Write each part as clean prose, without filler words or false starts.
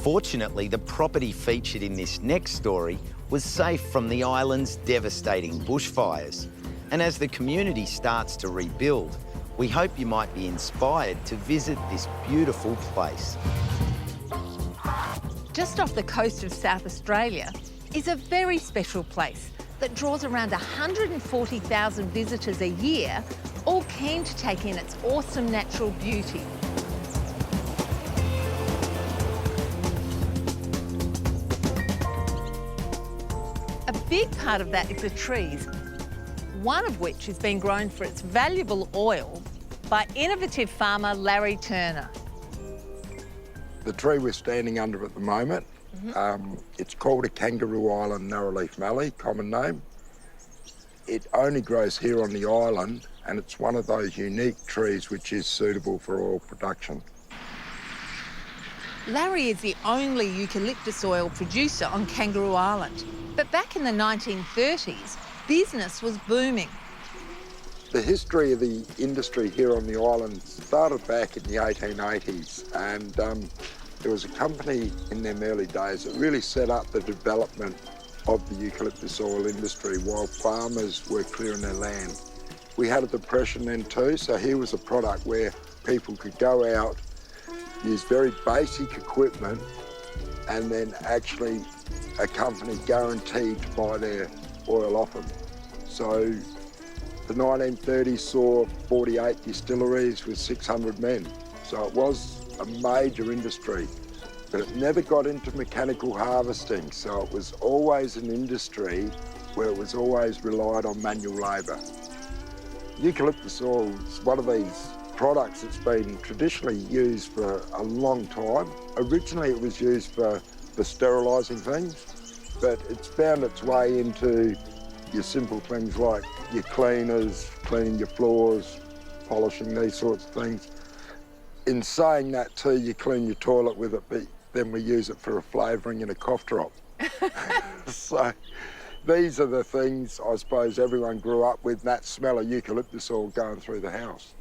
Fortunately, the property featured in this next story was safe from the island's devastating bushfires. And as the community starts to rebuild, we hope you might be inspired to visit this beautiful place. Just off the coast of South Australia is a very special place that draws around 140,000 visitors a year, all keen to take in its awesome natural beauty. A big part of that is the trees, one of which is being grown for its valuable oil by innovative farmer Larry Turner. The tree we're standing under at the moment, it's called a kangaroo island narrowleaf mallee, common name. It only grows here on the island, and it's one of those unique trees which is suitable for oil production. Larry is the only eucalyptus oil producer on Kangaroo Island. But back in the 1930s, business was booming. The history of the industry here on the island started back in the 1880s, and there was a company in them early days that really set up the development of the eucalyptus oil industry while farmers were clearing their land. We had a depression then too, so here was a product where people could go out, use very basic equipment, and then actually a company guaranteed to buy their oil off them. So the 1930s saw 48 distilleries with 600 men. So it was a major industry, but it never got into mechanical harvesting. So it was always an industry where it was always relied on manual labour. Eucalyptus oil is one of these products that's been traditionally used for a long time. Originally it was used for sterilising things, but it's found its way into your simple things like your cleaners, cleaning your floors, polishing, these sorts of things. In saying that too, you clean your toilet with it, but then we use it for a flavouring in a cough drop. So these are the things I suppose everyone grew up with, that smell of eucalyptus oil going through the house.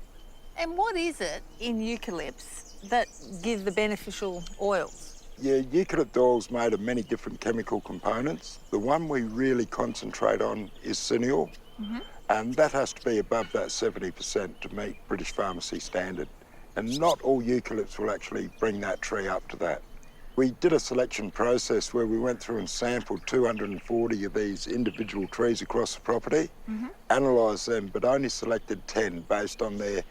And what is it in eucalypts that give the beneficial oils? Yeah, eucalypt oil's made of many different chemical components. The one we really concentrate on is cineol, and that has to be above that 70% to meet British pharmacy standard. And not all eucalypts will actually bring that tree up to that. We did a selection process where we went through and sampled 240 of these individual trees across the property, analysed them, but only selected 10 based on their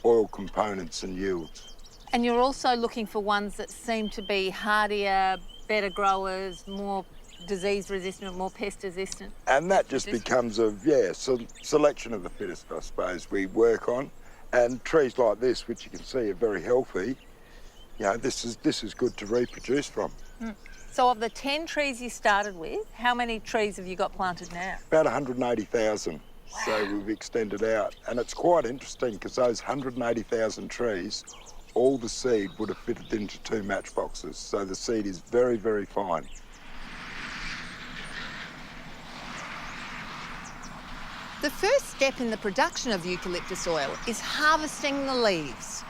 oil components and yields. And you're also looking for ones that seem to be hardier, better growers, more disease resistant, more pest resistant. And that just becomes a, selection of the fittest, I suppose, we work on. And trees like this, which you can see are very healthy, you know, this is good to reproduce from. So of the 10 trees you started with, how many trees have you got planted now? About 180,000. Wow. So we've extended out. And it's quite interesting because those 180,000 trees, all the seed would have fitted into 2 matchboxes. So the seed is very, very fine. The first step in the production of eucalyptus oil is harvesting the leaves.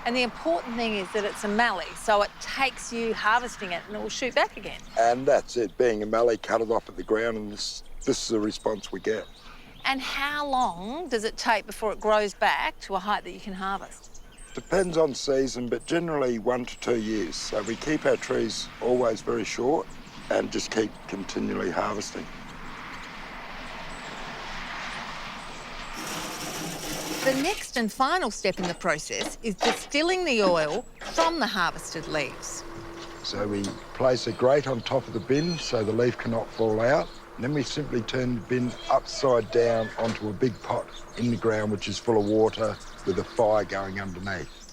And the important thing is that it's a mallee, so it takes you harvesting it and it will shoot back again. And that's it, being a mallee, cut it off at the ground, and this is the response we get. And how long does it take before it grows back to a height that you can harvest? Depends on season, but generally 1 to 2 years. So we keep our trees always very short and just keep continually harvesting. The next and final step in the process is distilling the oil from the harvested leaves. So we place a grate on top of the bin so the leaf cannot fall out. And then we simply turn the bin upside down onto a big pot in the ground which is full of water with a fire going underneath.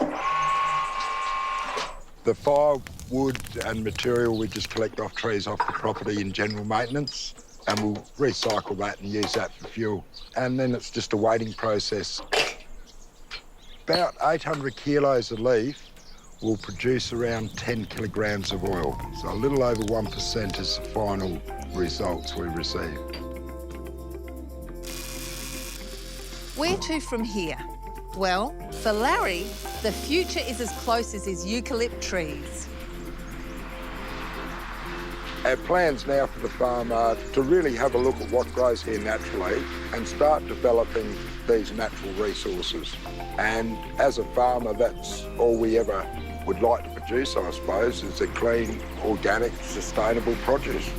The firewood and material we just collect off trees off the property in general maintenance, and we'll recycle that and use that for fuel. And then it's just a waiting process. About 800 kilos a leaf will produce around 10 kilograms of oil. So a little over 1% is the final results we receive. Where to from here? Well, for Larry, the future is as close as his eucalypt trees. Our plans now for the farm are to really have a look at what grows here naturally and start developing these natural resources. And as a farmer, that's all we ever would like to produce, I suppose, is a clean, organic, sustainable produce.